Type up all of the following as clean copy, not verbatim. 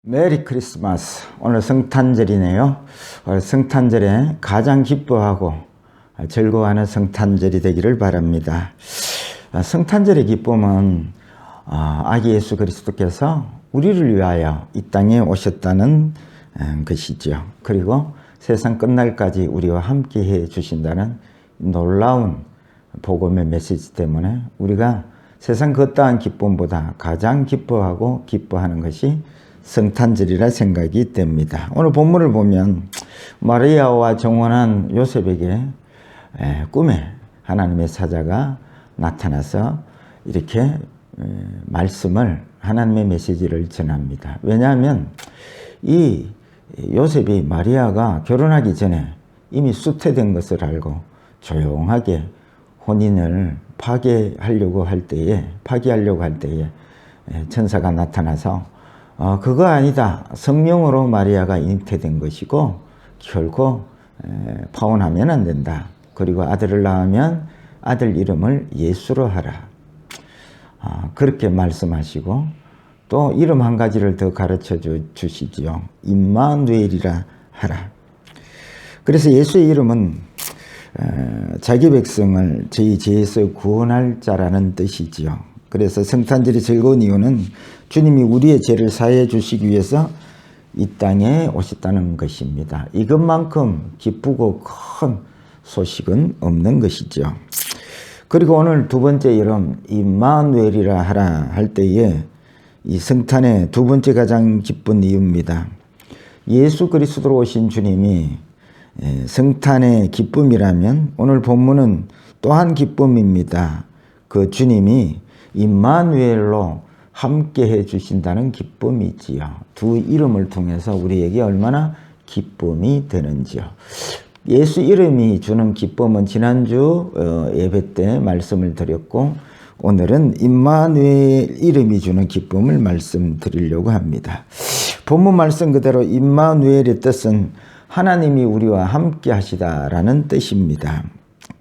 메리 크리스마스. 오늘 성탄절이네요. 오늘 성탄절에 가장 기뻐하고 즐거워하는 성탄절이 되기를 바랍니다. 성탄절의 기쁨은 아기 예수 그리스도께서 우리를 위하여 이 땅에 오셨다는 것이죠. 그리고 세상 끝날까지 우리와 함께 해 주신다는 놀라운 복음의 메시지 때문에 우리가 세상 그 어떠한 기쁨보다 가장 기뻐하고 기뻐하는 것이 성탄절이라 생각이 됩니다. 오늘 본문을 보면 마리아와 정혼한 요셉에게 꿈에 하나님의 사자가 나타나서 이렇게 말씀을, 하나님의 메시지를 전합니다. 왜냐하면 이 요셉이 마리아가 결혼하기 전에 이미 수태된 것을 알고 조용하게 혼인을 파기하려고 할 때에 천사가 나타나서 그거 아니다. 성령으로 마리아가 잉태된 것이고 결코 파혼하면 안 된다. 그리고 아들을 낳으면 아들 이름을 예수로 하라. 그렇게 말씀하시고 또 이름 한 가지를 더 가르쳐 주시지요. 임마누엘이라 하라. 그래서 예수의 이름은 자기 백성을 저희 죄에서 구원할 자라는 뜻이지요. 그래서 성탄절이 즐거운 이유는 주님이 우리의 죄를 사해 주시기 위해서 이 땅에 오셨다는 것입니다. 이것만큼 기쁘고 큰 소식은 없는 것이죠. 그리고 오늘 두 번째 이름 임마누엘이라 하라 할 때에 이 성탄의 두 번째 가장 기쁜 이유입니다. 예수 그리스도로 오신 주님이 성탄의 기쁨이라면 오늘 본문은 또한 기쁨입니다. 그 주님이 임마누엘로 함께 해 주신다는 기쁨이지요. 두 이름을 통해서 우리에게 얼마나 기쁨이 되는지요. 예수 이름이 주는 기쁨은 지난주 예배 때 말씀을 드렸고 오늘은 임마누엘 이름이 주는 기쁨을 말씀드리려고 합니다. 본문 말씀 그대로 임마누엘의 뜻은 하나님이 우리와 함께 하시다라는 뜻입니다.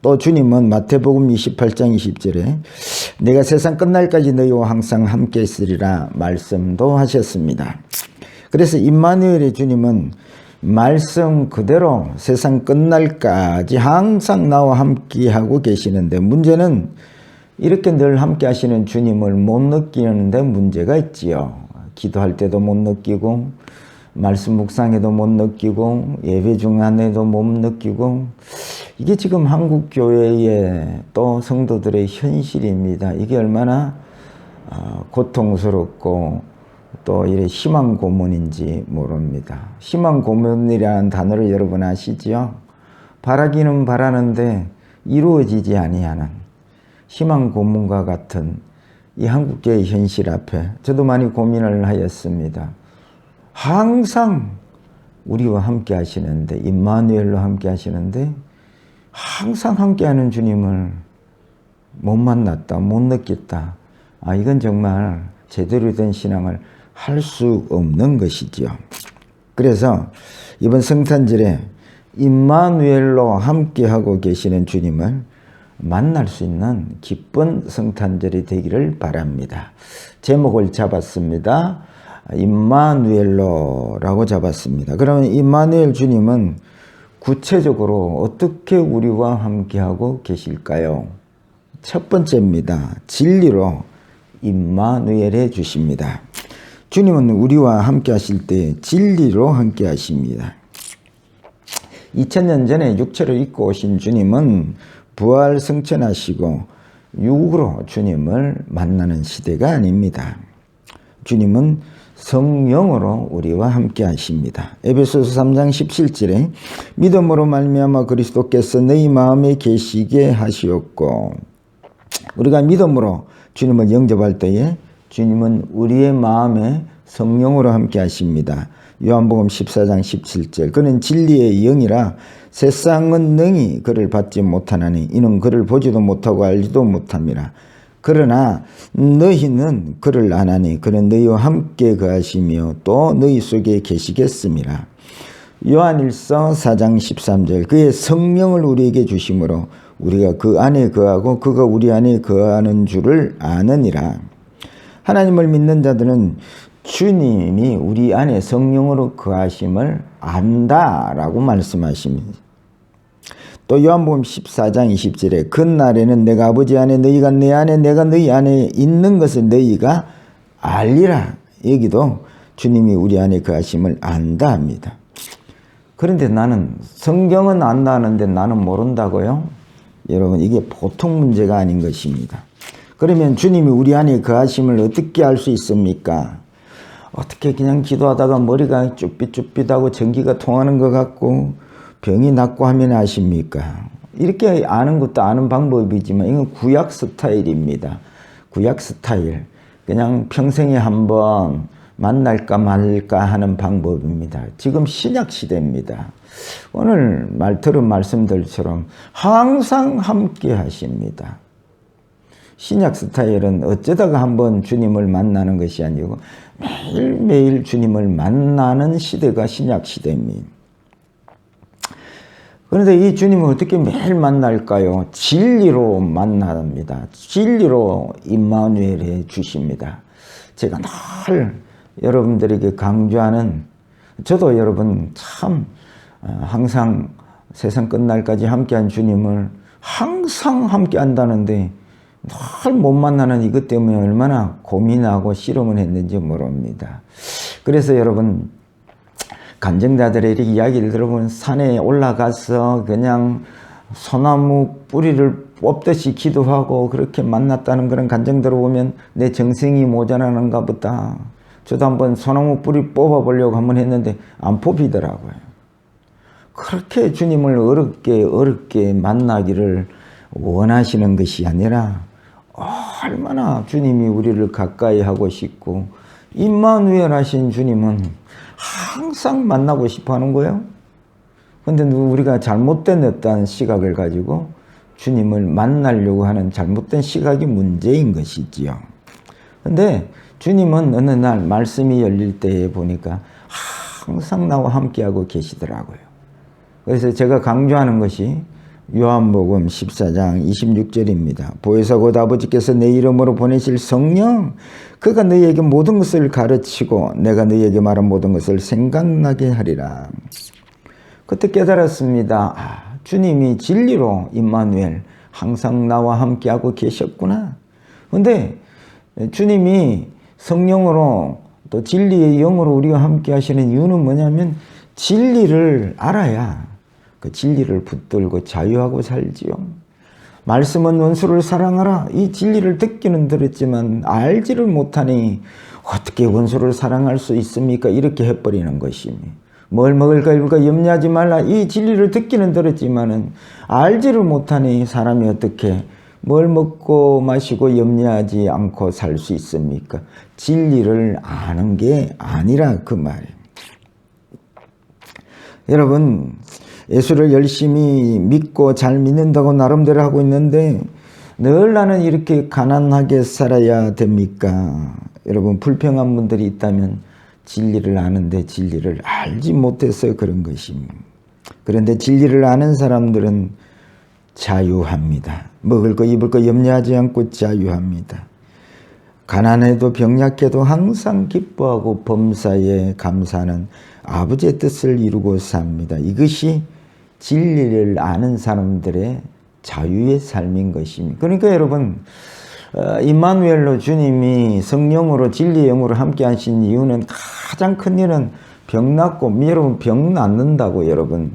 또 주님은 마태복음 28장 20절에 내가 세상 끝날까지 너희와 항상 함께 있으리라 말씀도 하셨습니다. 그래서 임마누엘의 주님은 말씀 그대로 세상 끝날까지 항상 나와 함께 하고 계시는데 문제는 이렇게 늘 함께 하시는 주님을 못 느끼는데 문제가 있지요. 기도할 때도 못 느끼고 말씀 묵상에도 못 느끼고 예배 중간에도 못 느끼고 이게 지금 한국 교회의 또 성도들의 현실입니다. 이게 얼마나 고통스럽고 또 이래 희망 고문인지 모릅니다. 희망 고문이라는 단어를 여러분 아시지요? 바라기는 바라는데 이루어지지 아니하는 희망 고문과 같은 이 한국교회의 현실 앞에 저도 많이 고민을 하였습니다. 항상 우리와 함께 하시는데 임마누엘로 함께 하시는데 항상 함께하는 주님을 못 만났다, 못 느꼈다. 이건 정말 제대로 된 신앙을 할 수 없는 것이죠. 그래서 이번 성탄절에 임마누엘로 함께하고 계시는 주님을 만날 수 있는 기쁜 성탄절이 되기를 바랍니다. 제목을 잡았습니다. 임마누엘로라고 잡았습니다. 그러면 임마누엘 주님은 구체적으로 어떻게 우리와 함께하고 계실까요? 첫 번째입니다. 진리로 임마누엘해 주십니다. 주님은 우리와 함께 하실 때 진리로 함께 하십니다. 2000년 전에 육체를 입고 오신 주님은 부활 승천하시고 육으로 주님을 만나는 시대가 아닙니다. 주님은 성령으로 우리와 함께 하십니다. 에베소서 3장 17절에 믿음으로 말미암아 그리스도께서 너희 마음에 계시게 하시었고 우리가 믿음으로 주님을 영접할 때에 주님은 우리의 마음에 성령으로 함께 하십니다. 요한복음 14장 17절 그는 진리의 영이라 세상은 능히 그를 받지 못하나니 이는 그를 보지도 못하고 알지도 못함이라. 그러나 너희는 그를 아나니 그는 너희와 함께 거하시며 또 너희 속에 계시겠음이라. 요한일서 4장 13절 그의 성령을 우리에게 주심으로 우리가 그 안에 거하고 그가 우리 안에 거하는 줄을 아느니라. 하나님을 믿는 자들은 주님이 우리 안에 성령으로 거하심을 안다라고 말씀하십니다. 또 요한복음 14장 20절에 그날에는 내가 아버지 안에 너희가 내 안에 내가 너희 안에 있는 것을 너희가 알리라. 여기도 주님이 우리 안에 거하심을 안다 합니다. 그런데 나는 성경은 안다는데 나는 모른다고요? 여러분, 이게 보통 문제가 아닌 것입니다. 그러면 주님이 우리 안에 거하심을 어떻게 알 수 있습니까? 어떻게 그냥 기도하다가 머리가 쭈삣쭈삣하고 전기가 통하는 것 같고 병이 낫고 하면 아십니까? 이렇게 아는 것도 아는 방법이지만 이건 구약 스타일입니다. 구약 스타일. 그냥 평생에 한번 만날까 말까 하는 방법입니다. 지금 신약 시대입니다. 오늘 들은 말씀들처럼 항상 함께 하십니다. 신약 스타일은 어쩌다가 한번 주님을 만나는 것이 아니고 매일매일 주님을 만나는 시대가 신약 시대입니다. 그런데 이 주님을 어떻게 매일 만날까요? 진리로 만납니다. 진리로 임마누엘해 주십니다. 제가 늘 여러분들에게 강조하는, 저도 여러분 참 항상 세상 끝날까지 함께한 주님을 항상 함께 한다는데 늘 못 만나는 이것 때문에 얼마나 고민하고 씨름을 했는지 모릅니다. 그래서 여러분, 간증자들의 이렇게 이야기를 들어보면 산에 올라가서 그냥 소나무 뿌리를 뽑듯이 기도하고 그렇게 만났다는 그런 간증 들어보면 내 정성이 모자라는가 보다. 저도 한번 소나무 뿌리 뽑아보려고 한번 했는데 안 뽑히더라고요. 그렇게 주님을 어렵게 만나기를 원하시는 것이 아니라 얼마나 주님이 우리를 가까이 하고 싶고 임마누엘 하신 주님은 항상 만나고 싶어 하는 거예요. 그런데 우리가 잘못된 어떤 시각을 가지고 주님을 만나려고 하는 잘못된 시각이 문제인 것이지요. 그런데 주님은 어느 날 말씀이 열릴 때에 보니까 항상 나와 함께하고 계시더라고요. 그래서 제가 강조하는 것이 요한복음 14장 26절입니다. 보혜사 곧 아버지께서 내 이름으로 보내실 성령, 그가 너희에게 모든 것을 가르치고 내가 너희에게 말한 모든 것을 생각나게 하리라. 그때 깨달았습니다. 주님이 진리로 임마누엘 항상 나와 함께하고 계셨구나. 그런데 주님이 성령으로 또 진리의 영으로 우리와 함께 하시는 이유는 뭐냐면 진리를 알아야 그 진리를 붙들고 자유하고 살지요. 말씀은 원수를 사랑하라. 이 진리를 듣기는 들었지만 알지를 못하니 어떻게 원수를 사랑할 수 있습니까? 이렇게 해버리는 것입니다. 뭘 먹을까 입을까 염려하지 말라. 이 진리를 듣기는 들었지만은 알지를 못하니 사람이 어떻게 뭘 먹고 마시고 염려하지 않고 살 수 있습니까? 진리를 아는 게 아니라 그 말이에요. 여러분, 예수를 열심히 믿고 잘 믿는다고 나름대로 하고 있는데 늘 나는 이렇게 가난하게 살아야 됩니까? 여러분, 불평한 분들이 있다면 진리를 아는데 진리를 알지 못해서 그런 것입니다. 그런데 진리를 아는 사람들은 자유합니다. 먹을 거 입을 거 염려하지 않고 자유합니다. 가난해도 병약해도 항상 기뻐하고 범사에 감사하는 아버지의 뜻을 이루고 삽니다. 이것이 진리를 아는 사람들의 자유의 삶인 것입니다. 그러니까 여러분, 임마누엘로 주님이 성령으로 진리의 영으로 함께 하신 이유는 가장 큰 일은 병 낫고, 여러분 병 낫는다고 여러분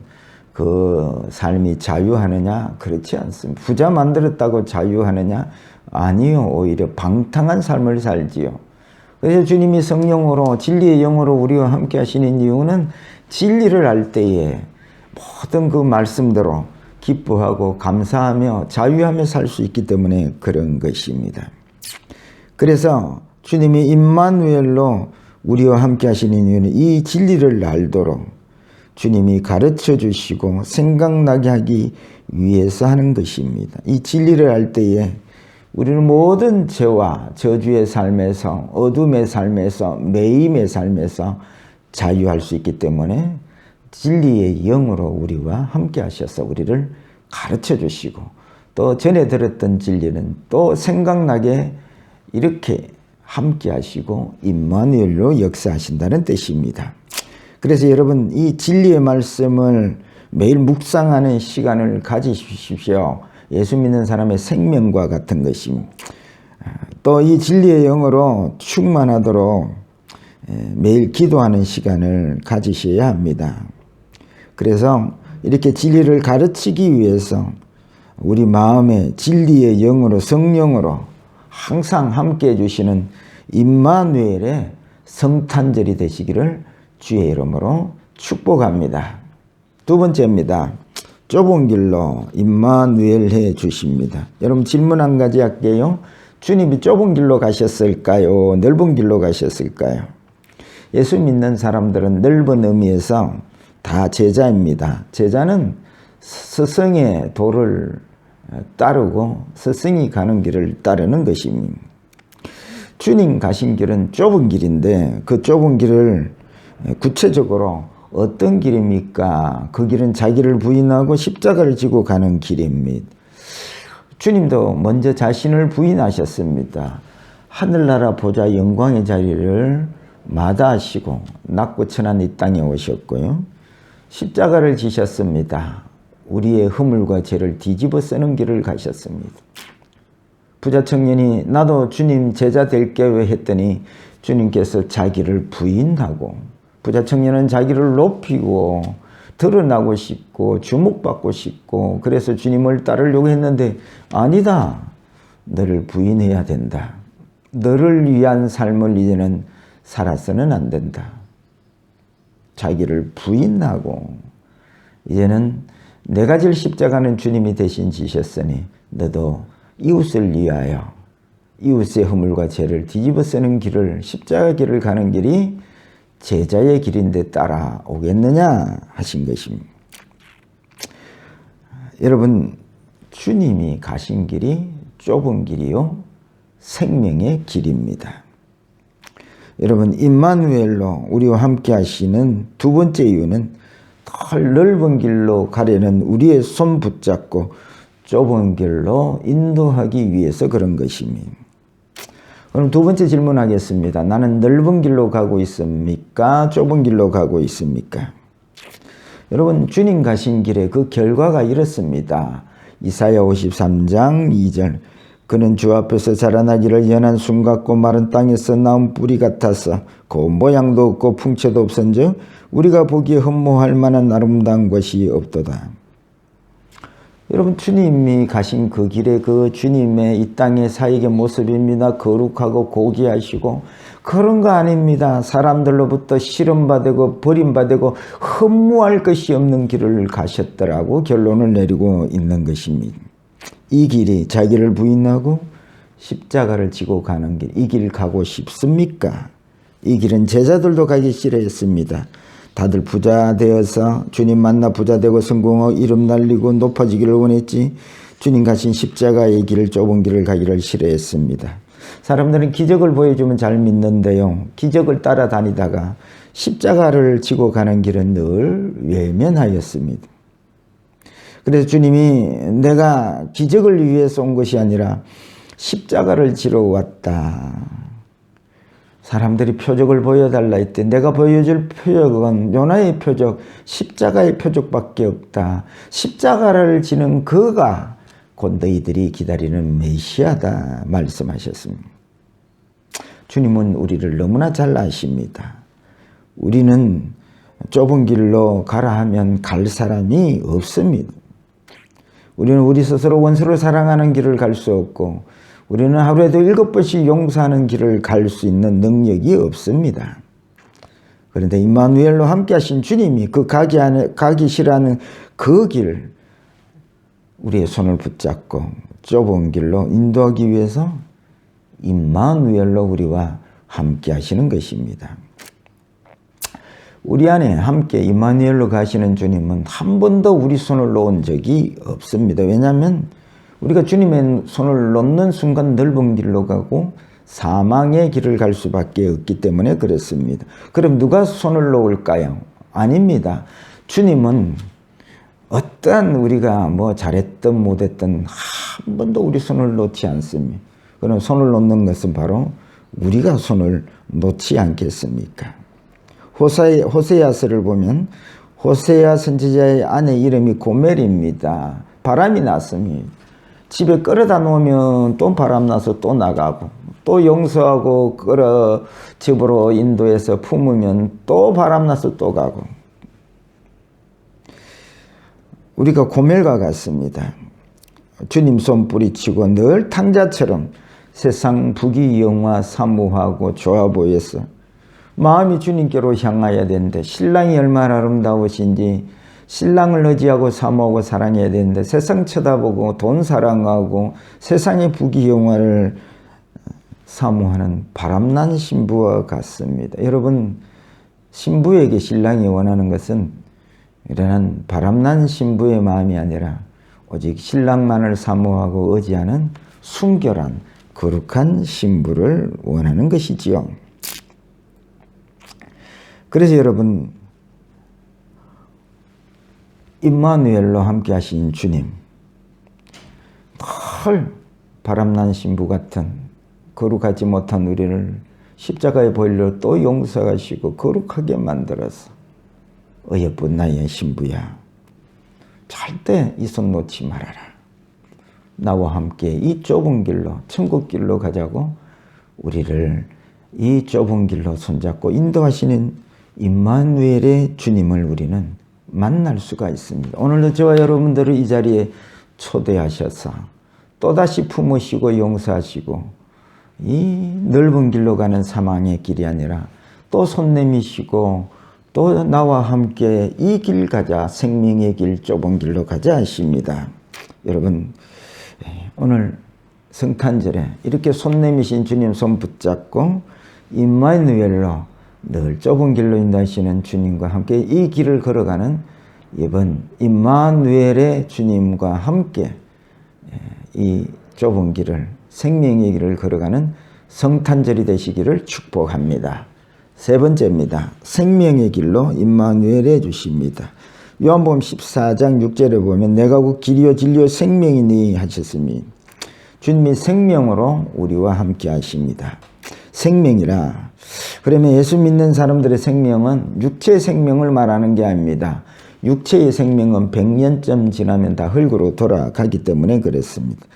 그 삶이 자유하느냐? 그렇지 않습니다. 부자 만들었다고 자유하느냐? 아니요. 오히려 방탕한 삶을 살지요. 그래서 주님이 성령으로 진리의 영으로 우리와 함께 하시는 이유는 진리를 알 때에 모든 그 말씀대로 기뻐하고 감사하며 자유하며 살 수 있기 때문에 그런 것입니다. 그래서 주님이 임마누엘로 우리와 함께 하시는 이유는 이 진리를 알도록 주님이 가르쳐 주시고 생각나게 하기 위해서 하는 것입니다. 이 진리를 알 때에 우리는 모든 죄와 저주의 삶에서, 어둠의 삶에서, 매임의 삶에서 자유할 수 있기 때문에 진리의 영으로 우리와 함께 하셔서 우리를 가르쳐 주시고 또 전에 들었던 진리는 또 생각나게 이렇게 함께 하시고 임마누엘로 역사하신다는 뜻입니다. 그래서 여러분 이 진리의 말씀을 매일 묵상하는 시간을 가지십시오. 예수 믿는 사람의 생명과 같은 것입니다. 또 이 진리의 영으로 충만하도록 매일 기도하는 시간을 가지셔야 합니다. 그래서 이렇게 진리를 가르치기 위해서 우리 마음에 진리의 영으로 성령으로 항상 함께 해주시는 임마누엘의 성탄절이 되시기를 주의 이름으로 축복합니다. 두 번째입니다. 좁은 길로 임마누엘 해 주십니다. 여러분 질문 한 가지 할게요. 주님이 좁은 길로 가셨을까요? 넓은 길로 가셨을까요? 예수 믿는 사람들은 넓은 의미에서 다 제자입니다. 제자는 스승의 도를 따르고 스승이 가는 길을 따르는 것입니다. 주님 가신 길은 좁은 길인데 그 좁은 길을 구체적으로 어떤 길입니까? 그 길은 자기를 부인하고 십자가를 지고 가는 길입니다. 주님도 먼저 자신을 부인하셨습니다. 하늘나라 보좌 영광의 자리를 마다하시고 낮고 천한 이 땅에 오셨고요. 십자가를 지셨습니다. 우리의 허물과 죄를 뒤집어 쓰는 길을 가셨습니다. 부자 청년이 나도 주님 제자 될게요 했더니 주님께서 자기를 부인하고 부자 청년은 자기를 높이고 드러나고 싶고 주목받고 싶고 그래서 주님을 따르려고 했는데 아니다. 너를 부인해야 된다. 너를 위한 삶을 이제는 살아서는 안 된다. 자기를 부인하고 이제는 내가 질 십자가는 주님이 대신 지셨으니 너도 이웃을 위하여 이웃의 허물과 죄를 뒤집어 쓰는 길을 십자가 길을 가는 길이 제자의 길인데 따라오겠느냐 하신 것입니다. 여러분 주님이 가신 길이 좁은 길이요 생명의 길입니다. 여러분 임마누엘로 우리와 함께 하시는 두 번째 이유는 더 넓은 길로 가려는 우리의 손 붙잡고 좁은 길로 인도하기 위해서 그런 것입니다. 그럼 두 번째 질문하겠습니다. 나는 넓은 길로 가고 있습니까? 좁은 길로 가고 있습니까? 여러분 주님 가신 길에 그 결과가 이렇습니다. 이사야 53장 2절 그는 주 앞에서 자라나기를 연한 순 같고 마른 땅에서 나온 뿌리 같아서 그 모양도 없고 풍채도 없은즉 우리가 보기에 흠모할 만한 아름다운 것이 없도다. 여러분 주님이 가신 그 길에 그 주님의 이 땅의 사역의 모습입니다. 거룩하고 고귀하시고 그런 거 아닙니다. 사람들로부터 싫음받고 버림받고 흠모할 것이 없는 길을 가셨더라고 결론을 내리고 있는 것입니다. 이 길이 자기를 부인하고 십자가를 지고 가는 길, 이 길 가고 싶습니까? 이 길은 제자들도 가기 싫어했습니다. 다들 부자 되어서 주님 만나 부자 되고 성공하고 이름 날리고 높아지기를 원했지 주님 가신 십자가의 길을 좁은 길을 가기를 싫어했습니다. 사람들은 기적을 보여주면 잘 믿는데요. 기적을 따라다니다가 십자가를 지고 가는 길은 늘 외면하였습니다. 그래서 주님이 내가 기적을 위해서 온 것이 아니라 십자가를 지러 왔다. 사람들이 표적을 보여달라 했대. 내가 보여줄 표적은 요나의 표적, 십자가의 표적밖에 없다. 십자가를 지는 그가 곧 너희들이 기다리는 메시아다 말씀하셨습니다. 주님은 우리를 너무나 잘 아십니다. 우리는 좁은 길로 가라 하면 갈 사람이 없습니다. 우리는 우리 스스로 원수를 사랑하는 길을 갈 수 없고 우리는 하루에도 7번씩 용서하는 길을 갈 수 있는 능력이 없습니다. 그런데 임마누엘로 함께 하신 주님이 그 가기 싫어하는 그 길 우리의 손을 붙잡고 좁은 길로 인도하기 위해서 임마누엘로 우리와 함께 하시는 것입니다. 우리 안에 함께 임마누엘로 가시는 주님은 한 번도 우리 손을 놓은 적이 없습니다. 왜냐하면 우리가 주님의 손을 놓는 순간 넓은 길로 가고 사망의 길을 갈 수밖에 없기 때문에 그렇습니다. 그럼 누가 손을 놓을까요? 아닙니다. 주님은 어떠한 우리가 뭐 잘했든 못했든 한 번도 우리 손을 놓지 않습니다. 그럼 손을 놓는 것은 바로 우리가 손을 놓지 않겠습니까? 호세아서를 보면 호세아 선지자의 아내 이름이 고멜입니다. 바람이 났습니다. 집에 끌어다 놓으면 또 바람 나서 또 나가고, 또 용서하고 끌어 집으로 인도해서 품으면 또 바람 나서 또 가고. 우리가 고멜과 같습니다. 주님 손 뿌리치고 늘 탕자처럼 세상 부귀영화 사모하고 좋아 보여서 마음이 주님께로 향하여야 되는데, 신랑이 얼마나 아름다우신지 신랑을 의지하고 사모하고 사랑해야 되는데 세상 쳐다보고 돈 사랑하고 세상의 부귀영화를 사모하는 바람난 신부와 같습니다. 여러분, 신부에게 신랑이 원하는 것은 이러한 바람난 신부의 마음이 아니라 오직 신랑만을 사모하고 의지하는 순결한 거룩한 신부를 원하는 것이지요. 그래서 여러분, 임마누엘로 함께 하신 주님, 늘 바람난 신부 같은 거룩하지 못한 우리를 십자가에 보일러 또 용서하시고 거룩하게 만들어서 어여쁜 나의 신부야, 절대 이 손 놓지 말아라. 나와 함께 이 좁은 길로, 천국 길로 가자고 우리를 이 좁은 길로 손잡고 인도하시는 임마누엘의 주님을 우리는 만날 수가 있습니다. 오늘도 저와 여러분들을 이 자리에 초대하셔서 또다시 품으시고 용서하시고 이 넓은 길로 가는 사망의 길이 아니라 또 손 내미시고 또 나와 함께 이 길 가자, 생명의 길, 좁은 길로 가자 하십니다. 여러분, 오늘 성탄절에 이렇게 손 내미신 주님 손 붙잡고 임마누엘로 늘 좁은 길로 인도하시는 주님과 함께 이 길을 걸어가는 이번 임마누엘의 주님과 함께 이 좁은 길을, 생명의 길을 걸어가는 성탄절이 되시기를 축복합니다. 세 번째입니다. 생명의 길로 임마누엘해 주십니다. 요한복음 14장 6절에 보면 내가 곧 길이요 진리요 생명이니 하셨으니 주님이 생명으로 우리와 함께 하십니다. 생명이라. 그러면 예수 믿는 사람들의 생명은 육체의 생명을 말하는 게 아닙니다. 육체의 생명은 100년쯤 지나면 다 흙으로 돌아가기 때문에 그렇습니다.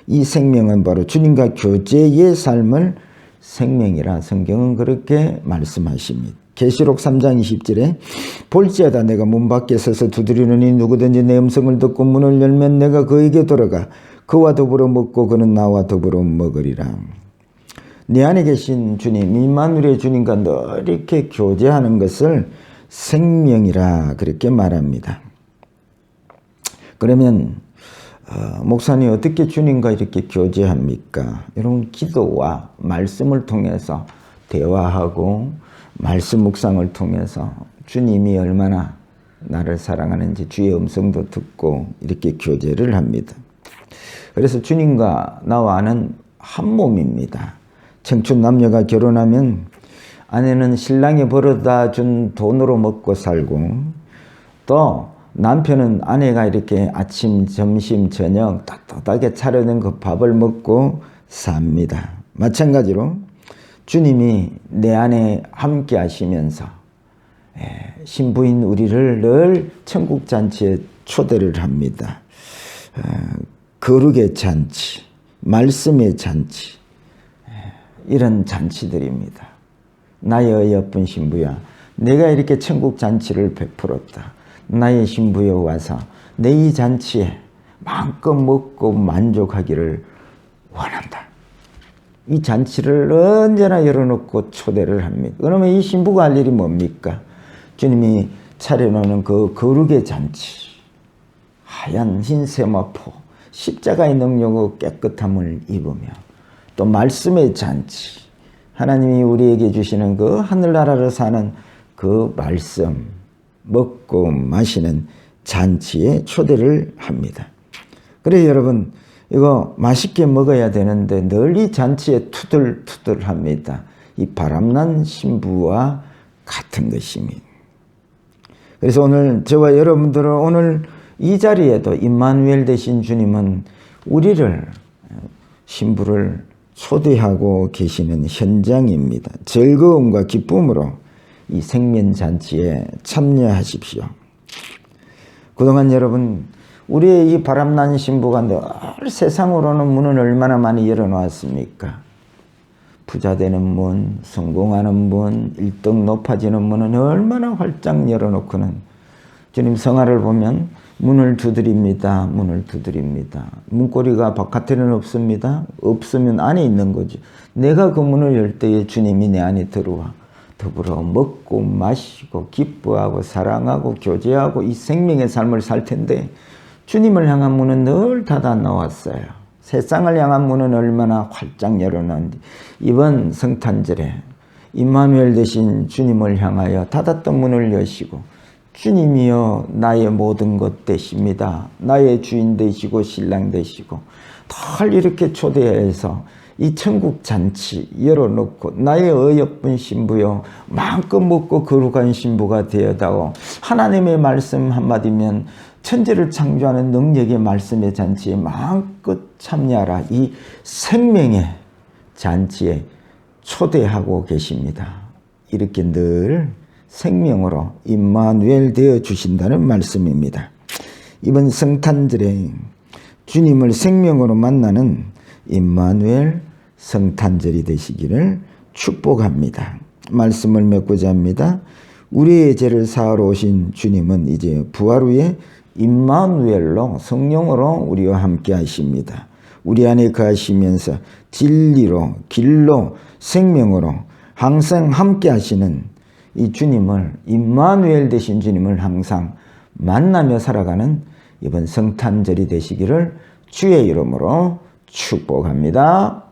이 생명은 바로 주님과 교제의 삶을 생명이라 성경은 그렇게 말씀하십니다. 계시록 3장 20절에 볼지어다 내가 문 밖에 서서 두드리노니 누구든지 내 음성을 듣고 문을 열면 내가 그에게 들어가 그와 더불어 먹고 그는 나와 더불어 먹으리라. 내 안에 계신 주님, 임마누엘의 주님과 늘 이렇게 교제하는 것을 생명이라 그렇게 말합니다. 그러면 목사님 어떻게 주님과 이렇게 교제합니까? 여러분, 기도와 말씀을 통해서 대화하고 말씀 묵상을 통해서 주님이 얼마나 나를 사랑하는지 주의 음성도 듣고 이렇게 교제를 합니다. 그래서 주님과 나와는 한 몸입니다. 청춘 남녀가 결혼하면 아내는 신랑이 벌어다 준 돈으로 먹고 살고 또 남편은 아내가 이렇게 아침, 점심, 저녁 따뜻하게 차려낸 그 밥을 먹고 삽니다. 마찬가지로 주님이 내 안에 함께 하시면서 신부인 우리를 늘 천국잔치에 초대를 합니다. 거룩의 잔치, 말씀의 잔치, 이런 잔치들입니다. 나의 어여쁜 신부야, 내가 이렇게 천국잔치를 베풀었다. 나의 신부여 와서 내 이 잔치에 마음껏 먹고 만족하기를 원한다. 이 잔치를 언제나 열어놓고 초대를 합니다. 그러면 이 신부가 할 일이 뭡니까? 주님이 차려놓는 그 거룩의 잔치, 하얀 흰 세마포, 십자가의 능력으로 깨끗함을 입으며 또 말씀의 잔치, 하나님이 우리에게 주시는 그 하늘나라를 사는 그 말씀, 먹고 마시는 잔치에 초대를 합니다. 그래 여러분, 이거 맛있게 먹어야 되는데 늘 이 잔치에 투덜투덜합니다. 이 바람난 신부와 같은 것입니다. 그래서 오늘 저와 여러분들은 오늘 이 자리에도 임마누엘 되신 주님은 우리를, 신부를 초대하고 계시는 현장입니다. 즐거움과 기쁨으로 이 생면잔치에 참여하십시오. 그동안 여러분, 우리의 이 바람난 신부가 늘 세상으로는 문을 얼마나 많이 열어놓았습니까? 부자 되는 문, 성공하는 문, 1등 높아지는 문은 얼마나 활짝 열어놓고는 주님 성화를 보면 문을 두드립니다. 문을 두드립니다. 문고리가 바깥에는 없습니다. 없으면 안에 있는 거죠. 내가 그 문을 열 때에 주님이 내 안에 들어와 더불어 먹고 마시고 기뻐하고 사랑하고 교제하고 이 생명의 삶을 살 텐데 주님을 향한 문은 늘 닫아 놓았어요. 세상을 향한 문은 얼마나 활짝 열어놓은지 이번 성탄절에 임마누엘 되신 주님을 향하여 닫았던 문을 여시고 주님이여 나의 모든 것 되십니다. 나의 주인 되시고 신랑 되시고 늘 이렇게 초대해서 이 천국 잔치 열어놓고 나의 어여쁜 신부여 마음껏 먹고 거룩한 신부가 되어다오. 하나님의 말씀 한마디면 천지를 창조하는 능력의 말씀의 잔치에 마음껏 참여하라. 이 생명의 잔치에 초대하고 계십니다. 이렇게 늘 생명으로 임마누엘 되어 주신다는 말씀입니다. 이번 성탄절에 주님을 생명으로 만나는 임마누엘 성탄절이 되시기를 축복합니다. 말씀을 맺고자 합니다. 우리의 죄를 사하러 오신 주님은 이제 부활 후에 임마누엘로 성령으로 우리와 함께 하십니다. 우리 안에 거하시면서 진리로 길로 생명으로 항상 함께 하시는 이 주님을 임마누엘 되신 주님을 항상 만나며 살아가는 이번 성탄절이 되시기를 주의 이름으로 축복합니다.